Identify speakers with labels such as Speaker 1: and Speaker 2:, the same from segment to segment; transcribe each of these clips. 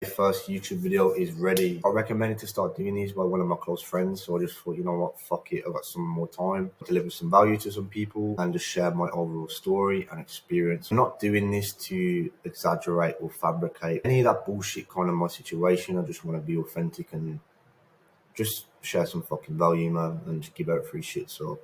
Speaker 1: The first YouTube video is ready. I recommended to start doing these by one of my close friends, so I just thought, you know what, fuck it, I've got some more time, deliver some value to some people and just share my overall story and experience. I'm not doing this to exaggerate or fabricate any of that bullshit kind of my situation. I just want to be authentic and just share some fucking value, man, and just give out free shit. So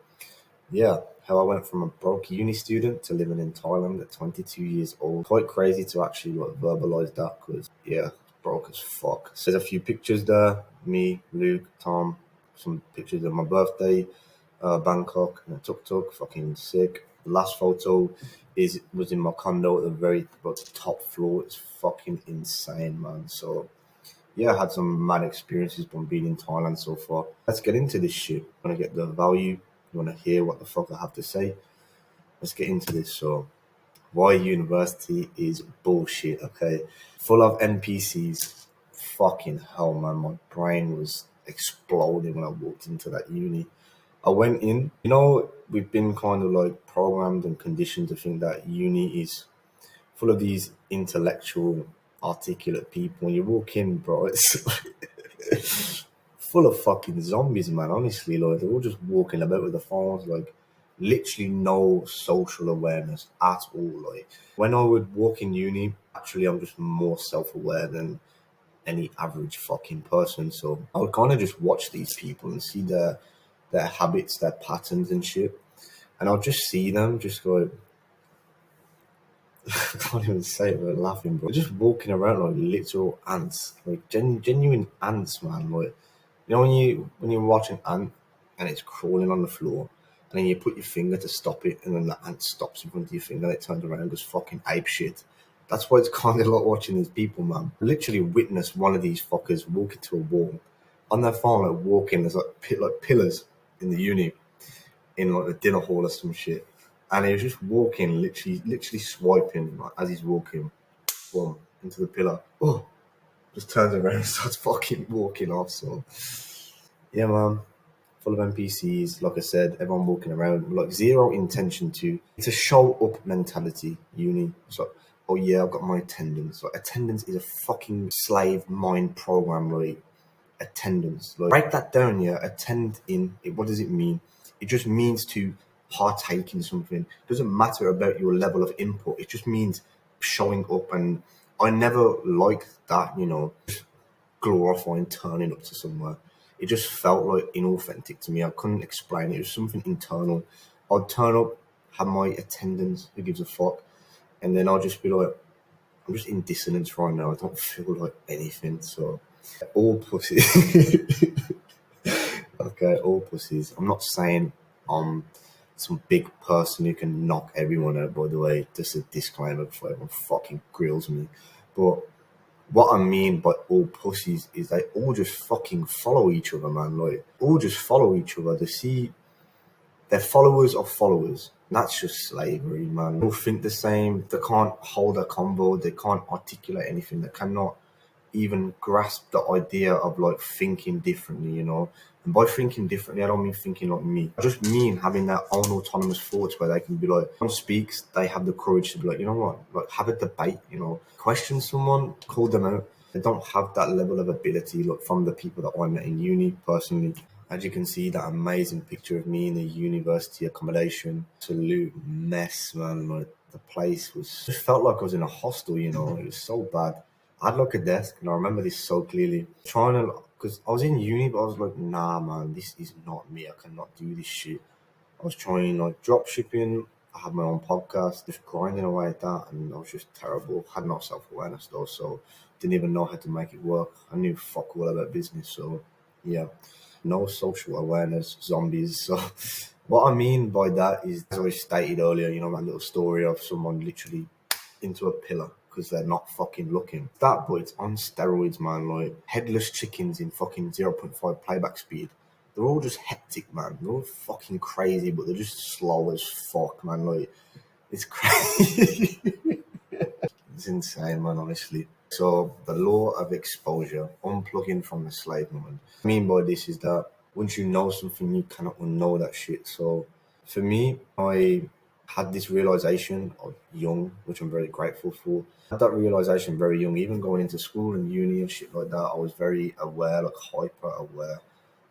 Speaker 1: yeah, how I went from a broke uni student to living in Thailand at 22 years old. Quite crazy to actually like verbalize that because, yeah, broke as fuck. So there's a few pictures there. Me, Luke, Tom, some pictures of my birthday, Bangkok, and a tuk-tuk, fucking sick. The last photo was in my condo at the very top floor. It's fucking insane, man. So yeah, I had some mad experiences from being in Thailand so far. Let's get into this shit. You want to get the value? You want to hear what the fuck I have to say? Let's get into this. So, why university is bullshit, okay? Full of NPCs. Fucking hell, man. My brain was exploding when I walked into that uni. I went in, we've been kind of like programmed and conditioned to think that uni is full of these intellectual, articulate people. When you walk in, bro, it's full of fucking zombies, man. Honestly, like they're all just walking about with the phones, like literally no social awareness at all. Like when I would walk in uni, actually, I'm just more self-aware than any average fucking person. So I would kind of just watch these people and see their habits, their patterns and shit, and I'll just see them just go. I can't even say it without laughing, bro. Just walking around like literal ants, like genuine ants, man. Like when you're watching an ant and it's crawling on the floor, and then you put your finger to stop it, and then the ant stops in front of your finger, and it turns around and goes fucking ape shit. That's why it's kind of like watching these people, man. I literally witnessed one of these fuckers walk into a wall on their phone, like walking. There's like pillars in the uni, in like the dinner hall or some shit. And he was just walking, literally swiping like, as he's walking, boom, into the pillar. Oh, just turns around and starts fucking walking off. So, yeah, man, full of NPCs. Like I said, everyone walking around, like zero intention to. It's a show up mentality, uni. It's like, oh yeah, I've got my attendance. Like, attendance is a fucking slave mind program, like, attendance. Like, break that down, yeah. Attend in, what does it mean? It just means to partake in something. It doesn't matter about your level of input. It just means showing up. And I never liked that, just glorifying turning up to somewhere. It just felt like inauthentic to me. I couldn't explain it. It was something internal. I'd turn up, have my attendance, who gives a fuck? And then I'll just be like, I'm just in dissonance right now. I don't feel like anything. So, all pussies. Okay, all pussies. I'm not saying I'm some big person who can knock everyone out, by the way. Just a disclaimer before everyone fucking grills me. But what I mean by all pussies is they all just fucking follow each other, man. Like, all just follow each other. They see they're followers of followers. That's just slavery, man. They all think the same. They can't hold a convo. They can't articulate anything. They cannot even grasp the idea of like thinking differently. And by thinking differently, I don't mean thinking like me. I just mean having their own autonomous thoughts where they can be like, someone speaks, they have the courage to be like, you know what, like have a debate, question someone, call them out. They don't have that level of ability like from the people that I met in uni personally. As you can see, that amazing picture of me in the university accommodation, absolute mess, man. Like the place just felt like I was in a hostel, it was so bad. I had like a desk, and I remember this so clearly. Trying to, because I was in uni, but I was like, nah, man, this is not me. I cannot do this shit. I was trying like drop shipping. I had my own podcast, just grinding away at that, and I was just terrible. Had no self awareness though, so didn't even know how to make it work. I knew fuck all about business, so yeah, no social awareness, zombies. So what I mean by that is, as I stated earlier, my little story of someone literally into a pillar because they're not fucking looking. That, but it's on steroids, man. Like headless chickens in fucking 0.5 playback speed. They're all just hectic, man. They're all fucking crazy, but they're just slow as fuck, man. Like, it's crazy. It's insane, man, honestly. So, the law of exposure, unplugging from the slave moment. What I mean by this is that once you know something, you cannot unknow that shit. So, for me, I had this realization of young, which I'm very grateful for. I had that realization very young, even going into school and uni and shit like that. I was very aware, like hyper aware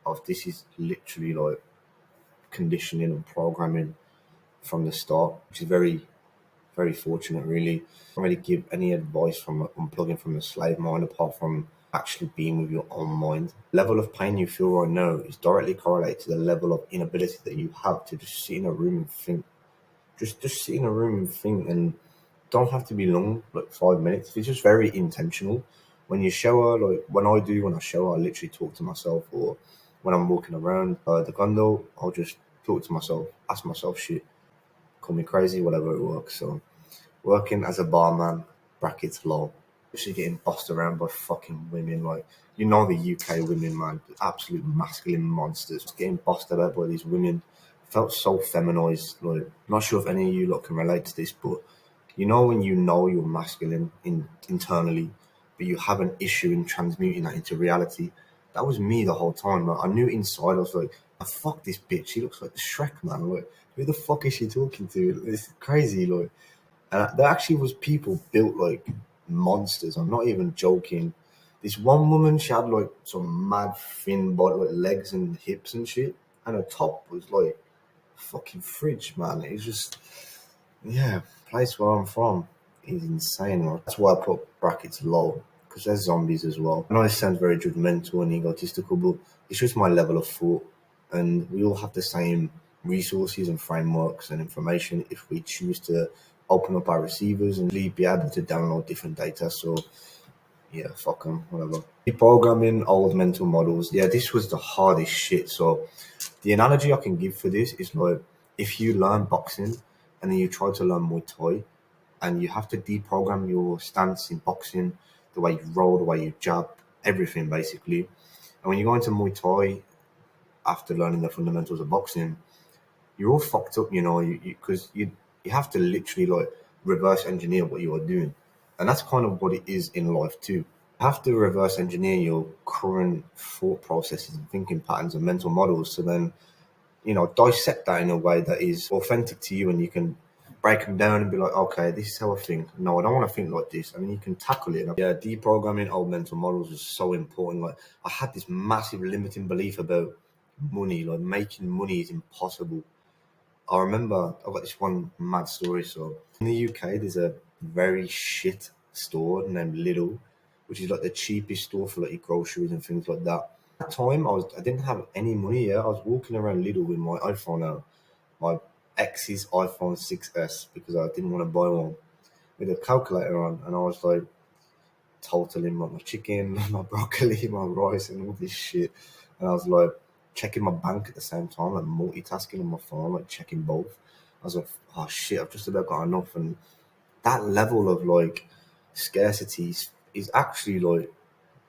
Speaker 1: of this is literally like conditioning and programming from the start, which is very, very fortunate, really. I don't really give any advice from unplugging from the slave mind apart from actually being with your own mind. Level of pain you feel right now is directly correlated to the level of inability that you have to just sit in a room and think. Just sit in a room and think, and don't have to be long, like 5 minutes. It's just very intentional. When you shower, like when I shower, I literally talk to myself, or when I'm walking around the condo, I'll just talk to myself, ask myself shit, call me crazy, whatever it works. So working as a barman, brackets low, actually getting bossed around by fucking women, like the UK women, man, absolute masculine monsters. Getting bossed about by these women felt so feminized. Like, not sure if any of you lot can relate to this, but when you're masculine internally, but you have an issue in transmuting that into reality. That was me the whole time. Like, I knew inside I was like, "Ah, fuck this bitch. She looks like the Shrek, man. Like, who the fuck is she talking to? It's crazy." Like, and there actually was people built like monsters. I'm not even joking. This one woman, she had like some mad thin body, like legs and hips and shit, and her top was like fucking fridge, man. It's just, yeah, place where I'm from is insane. Right? That's why I put brackets low, because there's zombies as well. I know this sounds very judgmental and egotistical, but it's just my level of thought, and we all have the same resources and frameworks and information if we choose to open up our receivers and be able to download different data. So yeah, fuck them, whatever. Deprogramming old mental models. Yeah, this was the hardest shit. So the analogy I can give for this is like if you learn boxing and then you try to learn Muay Thai and you have to deprogram your stance in boxing, the way you roll, the way you jab, everything basically. And when you go into Muay Thai after learning the fundamentals of boxing, you're all fucked up, because you have to literally like reverse engineer what you are doing, and that's kind of what it is in life too. You have to reverse engineer your current thought processes and thinking patterns and mental models, to then dissect that in a way that is authentic to you, and you can break them down and be like, okay, this is how I think. No, I don't want to think like this, and then you can tackle it. Yeah, deprogramming old mental models is so important. Like, I had this massive limiting belief about money, like making money is impossible. I remember I've got this one mad story. So in the UK, there's a very shit store named Lidl, which is like the cheapest store for like your groceries and things like that. At the time, I didn't have any money yet. I was walking around Lidl with my iPhone out, my ex's iPhone 6S, because I didn't want to buy one, with a calculator on, and I was like totaling my chicken, my broccoli, my rice, and all this shit. And I was like checking my bank at the same time, like multitasking on my phone, like checking both. I was like, oh shit, I've just about got enough. And that level of like scarcity is actually like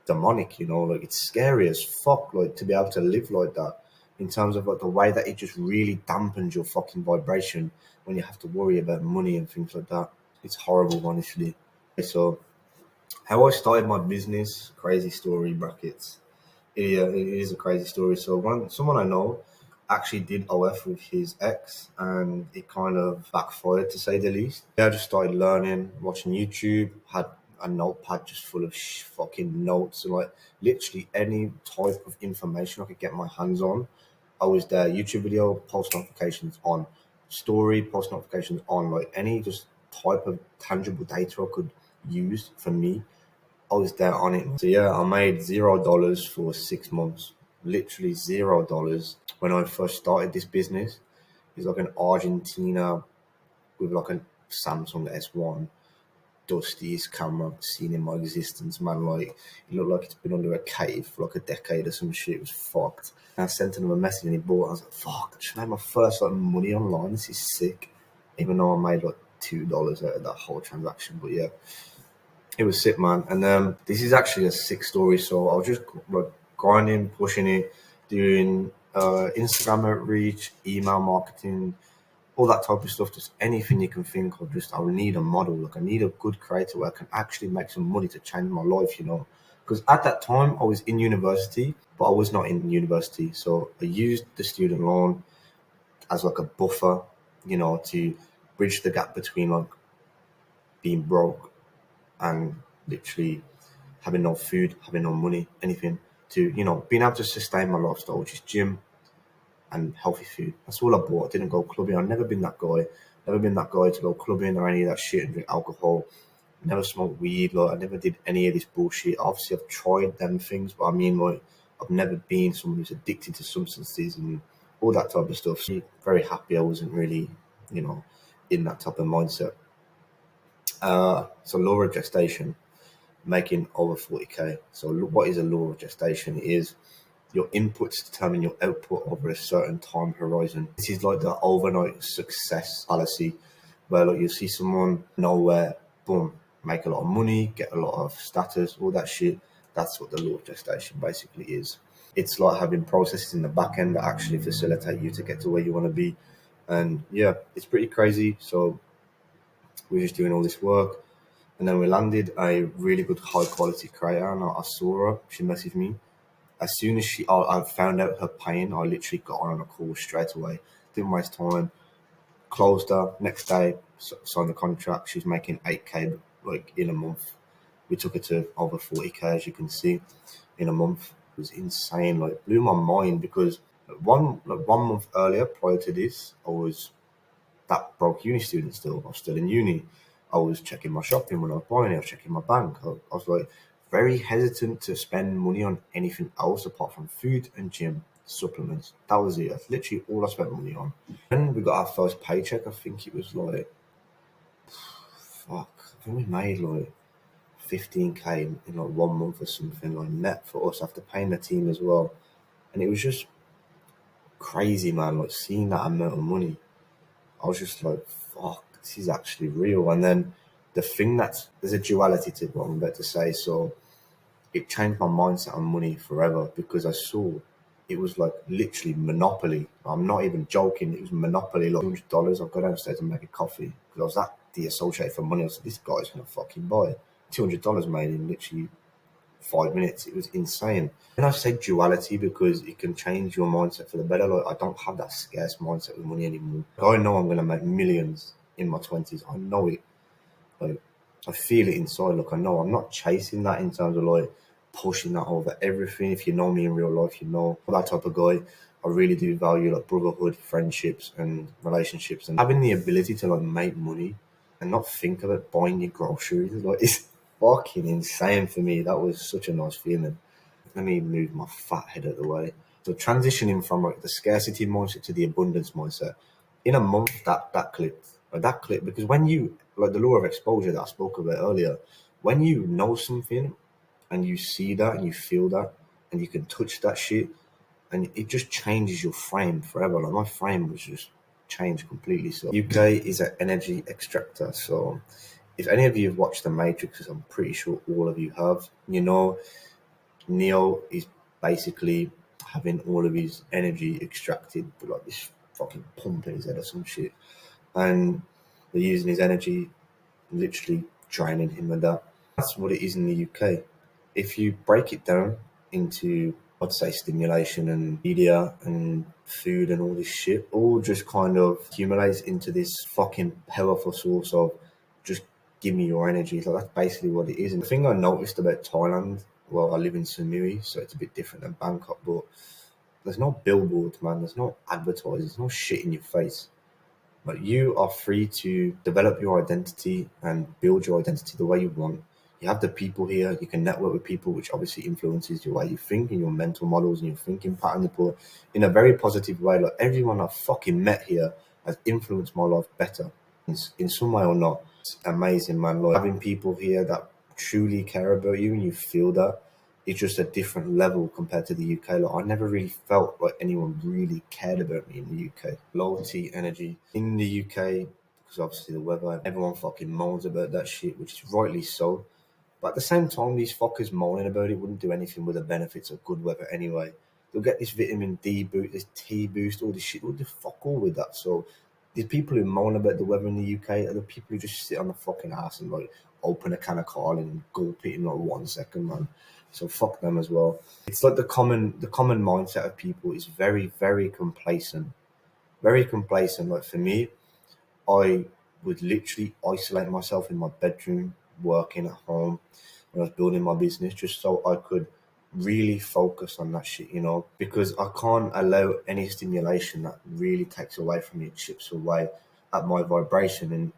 Speaker 1: demonic, like it's scary as fuck, like to be able to live like that, in terms of like the way that it just really dampens your fucking vibration when you have to worry about money and things like that. It's horrible, honestly. So how I started my business, crazy story, brackets. Yeah, it is a crazy story. So someone I know actually did OF with his ex, and it kind of backfired, to say the least. Yeah, I just started learning, watching YouTube, had a notepad just full of fucking notes, and like literally any type of information I could get my hands on, I was there. YouTube video, post notifications on, story, post notifications on, like any just type of tangible data I could use for me, I was there on it. So yeah, I made $0 for 6 months. Literally $0 when I first started this business. It's like an Argentina with like a Samsung S1, dustiest camera I've seen in my existence, man. Like, it looked like it's been under a cave for like a decade or some shit. It was fucked. And I sent him a message and he bought it. I was like, fuck, I just made my first like money online. This is sick. Even though I made like $2 out of that whole transaction. But yeah, it was sick, man. And this is actually a sick story. So I was just like grinding, pushing it, doing Instagram outreach, email marketing, all that type of stuff. Just anything you can think of. Just I will need a model. Like, I need a good creator where I can actually make some money to change my life. Because at that time I was in university, but I was not in university. So I used the student loan as like a buffer, to bridge the gap between like being broke and literally having no food, having no money, anything, to being able to sustain my lifestyle, which is gym and healthy food. That's all I bought. I didn't go clubbing. I've never been that guy. Never been that guy to go clubbing or any of that shit and drink alcohol. Never smoked weed. Like I never did any of this bullshit. Obviously, I've tried them things, but I mean, like I've never been someone who's addicted to substances and all that type of stuff. So very happy I wasn't really, in that type of mindset. So law of gestation, making over 40k. So what is a law of gestation? It is your inputs determine your output over a certain time horizon. This is like the overnight success fallacy, where like you see someone nowhere, boom, make a lot of money, get a lot of status, all that shit. That's what the law of gestation basically is. It's like having processes in the back end that actually facilitate you to get to where you want to be. And yeah, it's pretty crazy. So we're just doing all this work. And then we landed a really good high quality creator, and I saw her. She messaged me. As soon as I found out her pain, I literally got on a call straight away. Didn't waste time. Closed her. Next day, signed the contract. She's making 8k like in a month. We took her to over 40k, as you can see, in a month. It was insane. Like blew my mind because one month earlier, prior to this, I was that broke uni student still. I was still in uni. I was checking my shopping when I was buying it. I was checking my bank. I was like very hesitant to spend money on anything else apart from food and gym supplements. That was it. That's literally all I spent money on. When we got our first paycheck, I think it was like, fuck, I think we made like 15k in like 1 month or something, like net for us after paying the team as well. And it was just crazy, man. Like seeing that amount of money, I was just like, fuck, this is actually real. And then the thing there's a duality to what I'm about to say. So it changed my mindset on money forever because I saw it was like literally monopoly. I'm not even joking. It was monopoly. Like $200. I'll go downstairs and make a coffee because I was that de-associated from money. I was like, this guy's gonna fucking buy $200 made in literally 5 minutes. It was insane. And I say duality because it can change your mindset for the better. Like I don't have that scarce mindset with money anymore. Like, I know I'm gonna make millions in my 20s. I know it. Like I feel it inside. Like I know I'm not chasing that in terms of like pushing that over everything. If you know me in real life, you know that type of guy. I really do value like brotherhood, friendships, and relationships, and having the ability to like make money and not think of it buying your groceries. Like it's fucking insane for me. That was such a nice feeling. Let me move my fat head out of the way. So transitioning from like the scarcity mindset to the abundance mindset, in a month that clipped. That clip because when you like the law of exposure that I spoke about earlier, when you know something and you see that and you feel that and you can touch that shit and it just changes your frame forever. Like my frame was just changed completely. So UK is an energy extractor. So if any of you have watched The Matrix, as I'm pretty sure all of you have, Neo is basically having all of his energy extracted, but like this fucking pump in his head or some shit. And they're using his energy, literally draining him with that. That's what it is in the UK. If you break it down into, I'd say, stimulation and media and food and all this shit, all just kind of accumulates into this fucking powerful source of just give me your energy. So that's basically what it is. And the thing I noticed about Thailand, well, I live in Samui, so it's a bit different than Bangkok, but there's no billboards, man. There's no advertising. There's no shit in your face. But you are free to develop your identity and build your identity the way you want. You have the people here. You can network with people, which obviously influences your way you think and your mental models and your thinking pattern. But in a very positive way, like everyone I've fucking met here has influenced my life better in some way or not. It's amazing, man. Like having people here that truly care about you and you feel that, it's just a different level compared to the UK. Like I never really felt like anyone really cared about me in the UK. Loyalty, energy in the UK, because obviously the weather, everyone fucking moans about that shit, which is rightly so. But at the same time, these fuckers moaning about it wouldn't do anything with the benefits of good weather anyway. They'll get this vitamin D boost, this T boost, all this shit. They'll do fuck all with that. So these people who moan about the weather in the UK are the people who just sit on the fucking ass and like open a can of Carling and gulp it in like 1 second, man. So fuck them as well. It's like the common mindset of people is very, very complacent. Very complacent. Like for me, I would literally isolate myself in my bedroom, working at home when I was building my business, just so I could really focus on that shit, because I can't allow any stimulation that really takes away from me, chips away at my vibration. And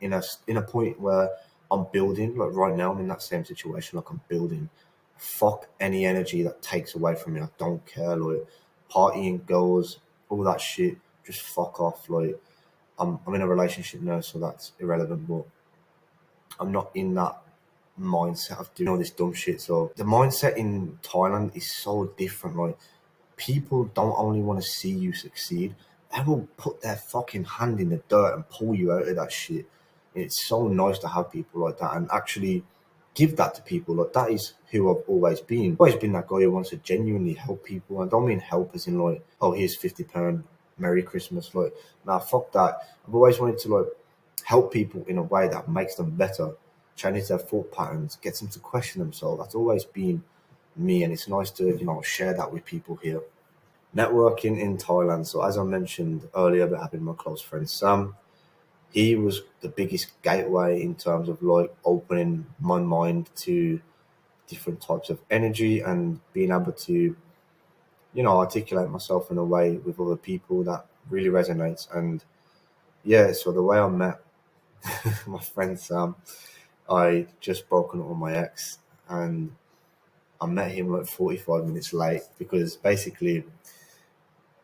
Speaker 1: in a point where I'm building, like right now, I'm in that same situation, like I'm building. Fuck any energy that takes away from me. I don't care, like partying, girls, all that shit. Just fuck off. Like I'm in a relationship now, so that's irrelevant. But I'm not in that mindset of doing all this dumb shit. So the mindset in Thailand is so different. Like people don't only want to see you succeed; they will put their fucking hand in the dirt and pull you out of that shit. It's so nice to have people like that and actually give that to people. Like that is who I've always been. Always been that guy who wants to genuinely help people. I don't mean help as in like, oh, here's £50, Merry Christmas. Like, nah, fuck that. I've always wanted to like help people in a way that makes them better, change their thought patterns, gets them to question themselves. That's always been me, and it's nice to share that with people here. Networking in Thailand. So as I mentioned earlier about having my close friend Sam, he was the biggest gateway in terms of like opening my mind to different types of energy and being able to articulate myself in a way with other people that really resonates. And yeah, so the way I met my friend Sam, I just broken up with my ex, and I met him like 45 minutes late because basically,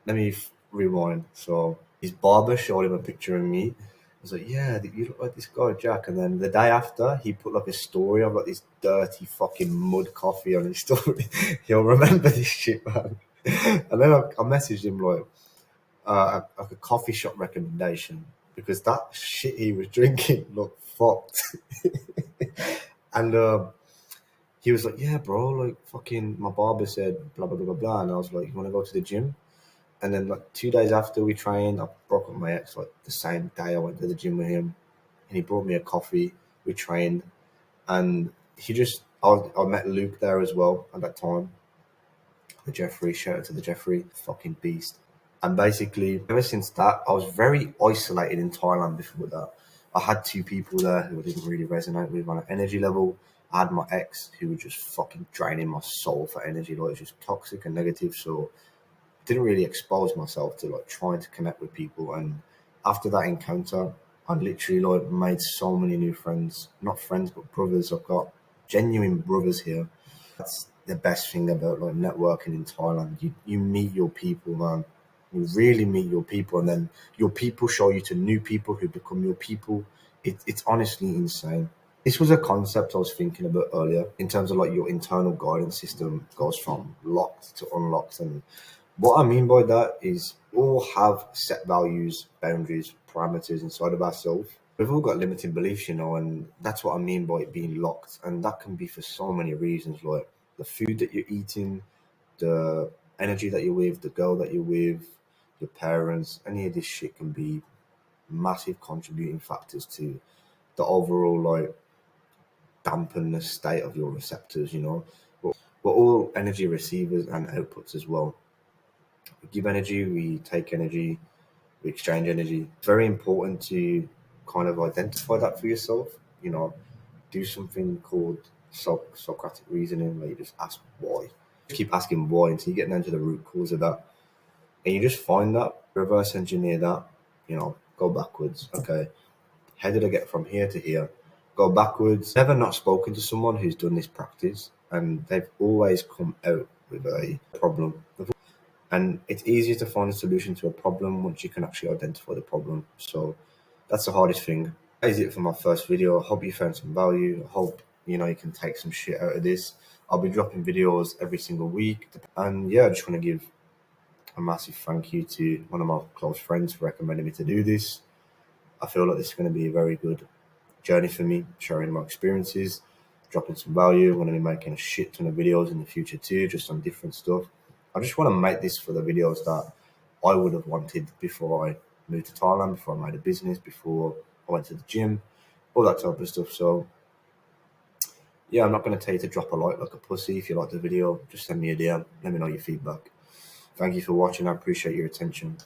Speaker 1: let me rewind. So his barber showed him a picture of me. I was like, yeah, you look like this guy, Jack. And then the day after, he put like a story of like this dirty fucking mud coffee on his story. He'll remember this shit, man. And then I messaged him like a coffee shop recommendation because that shit he was drinking looked fucked. And he was like, yeah, bro, like fucking my barber said blah, blah, blah, blah, blah. And I was like, you want to go to the gym? And then like 2 days after we trained, I broke up with my ex. Like the same day, I went to the gym with him, and he brought me a coffee. We trained, and I met Luke there as well at that time. The Jeffrey, shout out to the Jeffrey, fucking beast. And basically, ever since that, I was very isolated in Thailand. Before that, I had two people there who I didn't really resonate with on an energy level. I had my ex who was just fucking draining my soul for energy, like just toxic and negative. So didn't really expose myself to like trying to connect with people. And after that encounter, I literally like made so many new friends. Not friends, but brothers. I've got genuine brothers here. That's the best thing about like networking in Thailand. You meet your people, man. You really meet your people, and then your people show you to new people who become your people. It's honestly insane. This was a concept I was thinking about earlier in terms of like your internal guidance system goes from locked to unlocked. And what I mean by that is we all have set values, boundaries, parameters inside of ourselves. We've all got limiting beliefs, and that's what I mean by it being locked. And that can be for so many reasons, like the food that you're eating, the energy that you're with, the girl that you're with, your parents. Any of this shit can be massive contributing factors to the overall like dampen the state of your receptors. We're all energy receivers and outputs as well. We give energy, we take energy, we exchange energy. It's very important to kind of identify that for yourself. Do something called Socratic reasoning, where you just ask why. Just keep asking why until you get down to the root cause of that. And you just find that, reverse engineer that, go backwards. Okay, how did I get from here to here? Go backwards. Never not spoken to someone who's done this practice and they've always come out with a problem. And it's easier to find a solution to a problem once you can actually identify the problem. So that's the hardest thing. That is it for my first video. I hope you found some value. I hope you can take some shit out of this. I'll be dropping videos every single week. And yeah, I just want to give a massive thank you to one of my close friends for recommending me to do this. I feel like this is going to be a very good journey for me, sharing my experiences, dropping some value. I'm going to be making a shit ton of videos in the future too, just on different stuff. I just want to make this for the videos that I would have wanted before I moved to Thailand, before I made a business, before I went to the gym, all that type of stuff. So yeah, I'm not going to tell you to drop a like a pussy. If you like the video, just send me a DM. Let me know your feedback. Thank you for watching. I appreciate your attention.